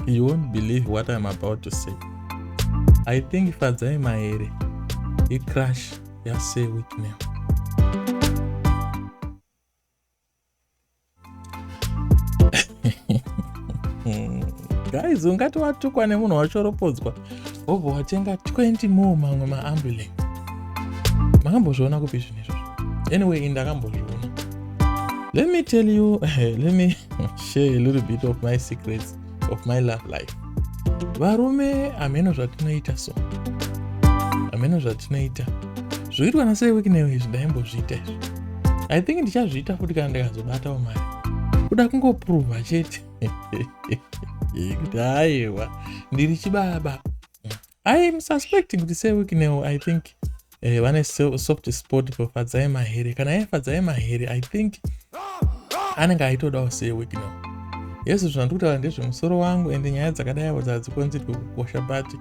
You won't believe what I'm about to say. I think Fadzai Mahere, he crashed yase Wicknel. Guys, ungati watukwa nemunhu wachoropodzwa wobva watenga 20 more mamwe maambulance. Makambozviona kupi zvinhu izvozvo? Anyway, ndakambozviona. Let me tell you, let me share a little bit of my secrets of my love life. Varume ameno zvatinoita so. Ameno zvatinoita. Zvoitwa nasei Wicknel izvi ndaimbozviita izvi. I think ndichazviita futi kana ndikazobatawo mari. Kuda kungoprova chete. Kuti aiwa ndiri chibaba. I am suspecting kuti sei Wicknel, I think vane soft spot for Fadzai Mahere. Kana Fadzai Mahere, I think anenge aitodawo sei Wicknel. Yesu zvandikutaura ndezvemusoro wangu, ende nyaya dzakadai hadzikonzerwi kukosha, but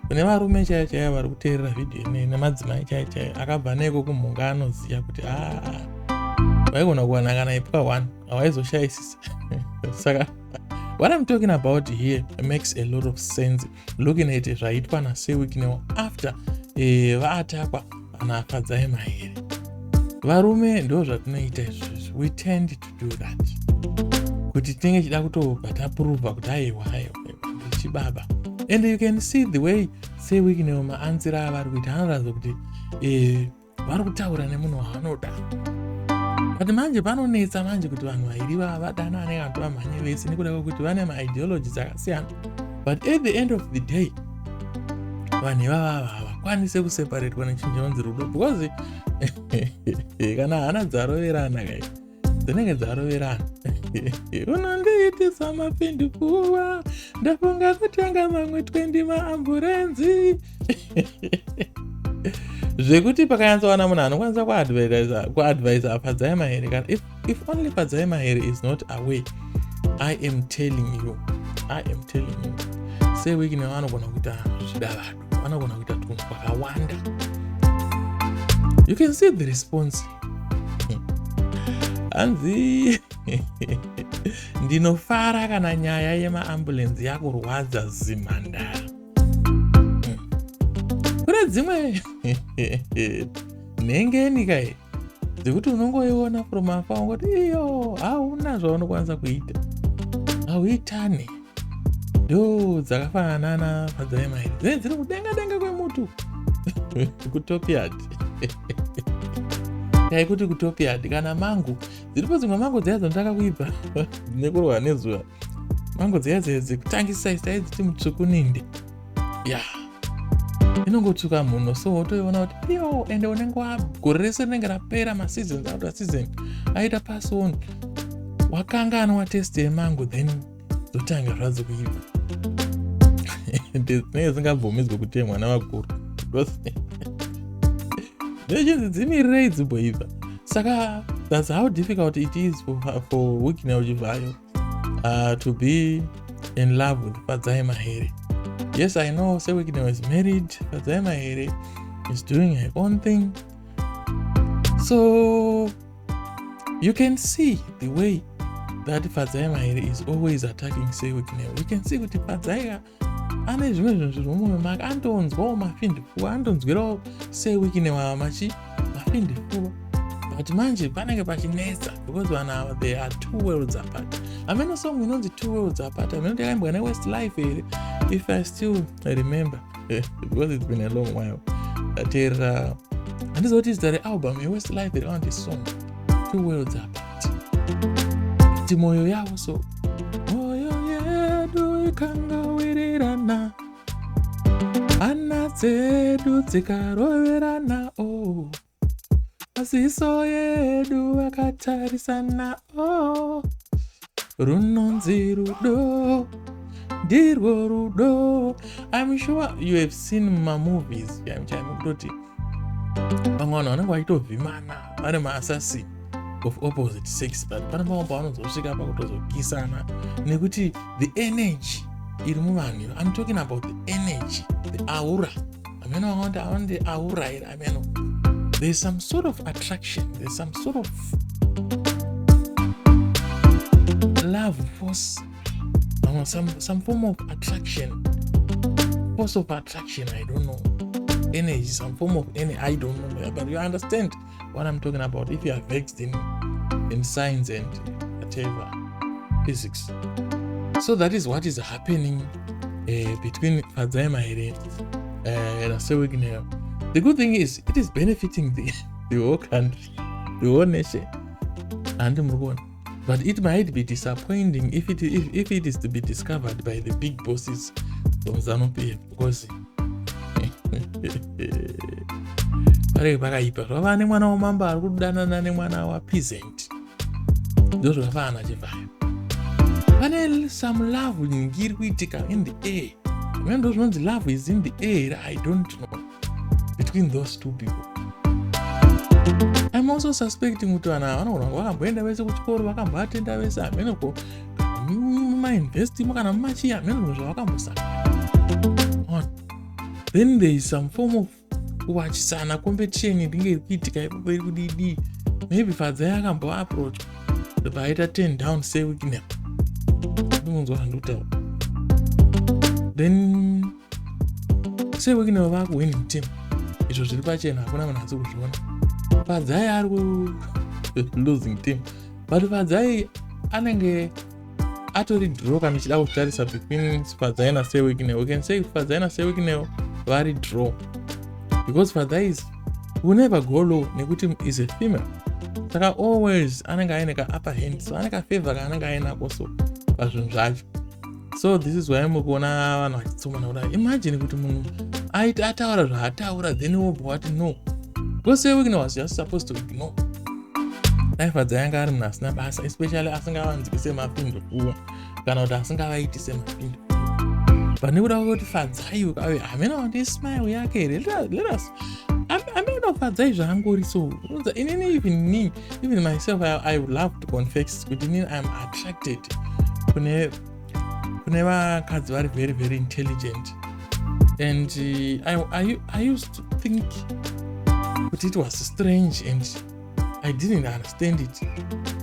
kune varume chaivo chaivo vari kuteerera vhidhiyo ineyi nemadzimai chaivo chaivo akabva neiko kumhunga anoziva kuti waigona kuwana kana ipwa 1 hawaizoshayisisa. Saka what I'm talking about here makes a lot of sense looking at zvaitwa nasei Wicknel after vaatakwa na Fadzai Mahere. Varume ndo zvatinoita izvozvo. We tend to do that. Kuti tinge chida kutobva taprova kuti aiwa chibaba. And you can see the way sei Wicknel maanzira avari kuita, anoratidza kuti vari kutaura nemunhu waanoda. But manje panonetsa manje kuti vanhu vairi vadana anenge antu vamhanye vese nekuda kwekuti vane maideologies akasiyana. But at the end of the day, vanhu ivava havakwanise kuseparatwa nechinonzi rudo, because kana hana dzaroverana kai dzinenge dzaroverana. Unondiitisa mapindukuwa, ndafunga kutenga mamwe 20 maamburenzi. Zvekuti pakanyatsowana munhu anokwanisa kuadvisa Fadzai Mahere, kana if only Fadzai Mahere is not away, I am telling you, sei Wicknel anogona kuita zvidavado, anogona kuita tunhu twakawanda. You can see the response. Hanzi ndinofara kana nyaya yemaambulensi yakurwadza zimhandara. Kune dzimwe nhengeni kai dzekuti unongoiona from afar ungoti iyo hauna zvaunokwanisa kuita, hauitane. Ndo dzakafanana na Fadzai Mahere, dzine dziri kudenga denga kwemutu kutopiad. Kuti kutopiad kana mango dziripo, dzimwe mango dziya dzandaka kuibva nekurwa nezuva, mango dziya dzekutangisa dziti mutsvuku ninde inongotsvuka munhu, so wotoiona kuti iyo, ende unenge gore rese rinenge rapera, maseasons out of season aita pass on, wakangana watest yemango then dzotanga zvadzo kuibva. Dzinenge dzisingabvumidzwe kutemwa navakuru, ndochinzi dzimirirei dzimboibva. Saka that's how difficult it is for Wicknel Chivayo to be in love with Fadzai Mahere. Yes, I know sei Wicknel is married, Fadzai Mahere is doing her own thing. So you can see the way that Fadzai Mahere is always attacking sei Wicknel. You can see kuti Fadzai ane zvimwe zvinhu zviri mumwoyo make, antonzwawo mafindipfuwa, antonzwirawo sei Wicknel mafindipfuwa. But manje panenge pachinetsa because vanhu ava they are 2 worlds apart. Ameno song inonzi 2 worlds apart. Ameno takaimbwa neWestlife here, if I still remember, because it's been a long while. That handizoti zita realbum yeWestlife iri on this song 2 worlds apart. Kuti moyo yavo so moyo yedu ikangowirirana, hana dzedu dzikaroverana, maziso yedu akatarisana, runonzi rudo, ndirwo rudo. I'm sure you have seen my movies kutoti vamwe vanhu vanenge vachitovhimana vari maassassin of opposite sex, but pane pamwe pavanozosvika pakutozokisana nekuti the energy iri muvanhu. I'm talking about the energy, the aura. Ameno vangawanda avande aura iri, ameno there's some sort of attraction, there's some sort of love force some form of attraction, force of attraction, I don't know, energy, some form of energy, I don't know, but you understand what I'm talking about if you are vexed in science and whatever, physics. So that is what is happening between Fadzai Mahere and Wicknel. The good thing is it is benefiting the whole country, the whole nation, and but it might be disappointing if it is to be discovered by the big bosses from ZANU-PF, because vava nemwana wamamba ari kudanana nemwana wapeasant ndo zvakafana chivayo. Pane some love ngiri kuitika in the air. When those ones love is in the air, I don't know, between those two people. I'm also suspecting kuti vana vakamboenda vese kuchikoro vakamboatenda vese amenoko mumainvesti kana mumachiya amenoko zvavakambosaka. Then there is some form of kuwachisana competition inenge iri kuitika ipapo iri kudidi. Maybe Fadzai akamboapproach vaita 10 down say Wicknel. Then say Wicknel vaku winning team. Izvo zviri pachena hakuna munhu asi kuzviona. Fadzai ari losing team. But Fadzai anenge atori draw kana chida kutarisa between Fadzai na say Wicknel. We can say Fadzai na say Wicknel vari draw. Because Fadzai is will never go low nekuti is a female. Saka always anenge aine ka upper hand. So anenge favor anenge aina also pazvinhu zvacho. So this is why mukuona vanhu vachitsomana kudai. Imagine kuti munhu ataura zvaataura then wobva wati no. Because say Wicknel was just supposed to ignore. Dai Fadzai anga ari munhu asina basa, especially asingavanziki semapindo kuwa kana kuti asingavaiti semapindo. But nekuda kwekuti Fadzai ukawe hamena wandismile yake here. Let us ameno Fadzai zvangori so. Inini even myself I would love to confess kuti inini I am attracted kune vakadzi vari very very intelligent, and I used to think but it was strange and I didn't understand it.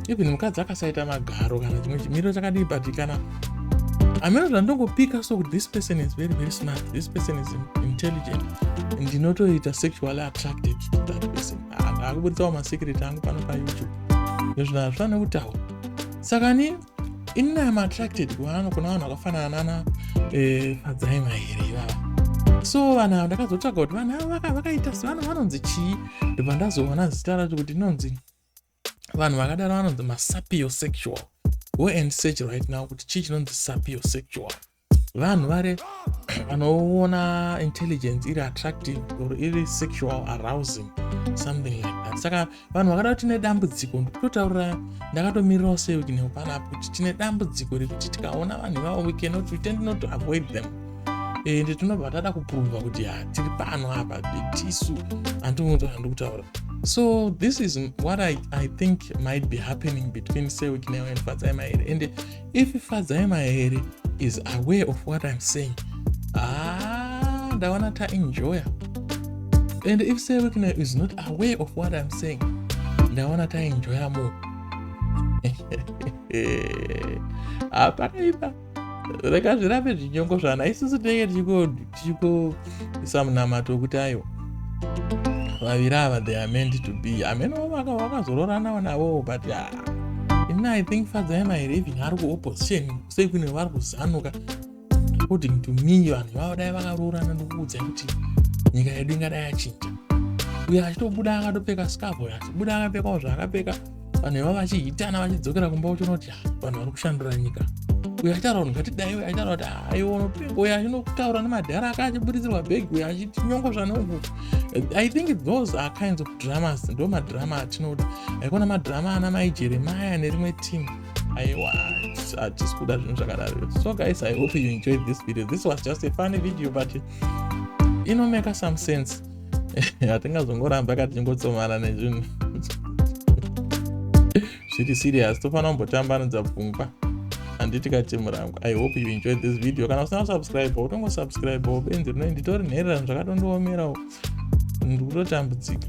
Even mukadzi akasaita magaro kana chimwe chimiro chakadii, but kana ameno zvandongopika so this person is very very smart, this person is intelligent, and ndinotoita sexually attracted to that person. Akubuditsawo masecret angu pano paYouTube. Ndozvinhu hazvifana kutaura. Saka inini am attracted kuna vanhu vakafanana na Fadzai Mahere ivava. So vanhu ndakazotsvaga kuti vanhu vakaita vanonzi chii, ndibva ndazoona zita racho kuti inonzi vanhu vakadaro vanonzi masapiosexual. Go and search right now kuti chii chinonzi sapiosexual. Vanhu vari vanoona intelligence iri attractive or iri sexual arousing, something like that. Saka vanhu vakada kuti tine dambudziko, ndikutotaurira ndakatomirirawo sei Wicknel panapo kuti tine dambudziko rekuti tikaona vanhu ivavo we tend not to avoid them. Ende tinobva tada kuprova kuti tiri pano apa tisu handikutaura. So this is what I think might be happening between say Wicknel and Fadzai Mahere. And if Fadzai Mahere is aware of what I'm saying, ndawana ta enjoy. And if say Wicknel is not aware of what I'm saying, ndawana ta enjoy more. Apakaipa. Reka zvirape zvinyongo zvana isusu tinenge tichikoisa munamato wekuti aiwa vaviri ava they are meant to be. Ameno vakazororana navo, but I think Fadzai Mahere even ari kuopposition sei kune vari kuzanuka. According to me vanhu vavo dai vakarorana ndokuudza kuti nyika yedu ingadai yachinja. Uyo achitobuda akatopfeka scarf, achibuda akapfekawo zvaakapfeka, vanhu ivavo vachihitana vachidzokera kumba uchiona kuti vanhu vari kushandura nyika. Uyo achitaura kuti ngatidai, uyo achitaura kuti aiwa unopenga, uyo achinotaura nemadhara ake achiburisirwa bhegi, uyo achiti nyongo zvanongo. I think those are kinds of dramas. Ndo madrama atinoda. Haikona madrama ana mai Jeremiah nerimwe team. Aiwa hatisi kuda zvinhu zvakadaro. So guys, I hope you enjoyed this video. This was just a funny video, but make some sense. Hatingazongoramba katichingotsomana nezvinhu zviri serious. Tofana kumbotambanudza pfungwa. Handiti katemurangu. I hope you enjoyed this video. Kana usina subscribe, utongosubscribe. Benzi rinoenditori nherera zvakatondoomerawo. Ndikutotambudzika.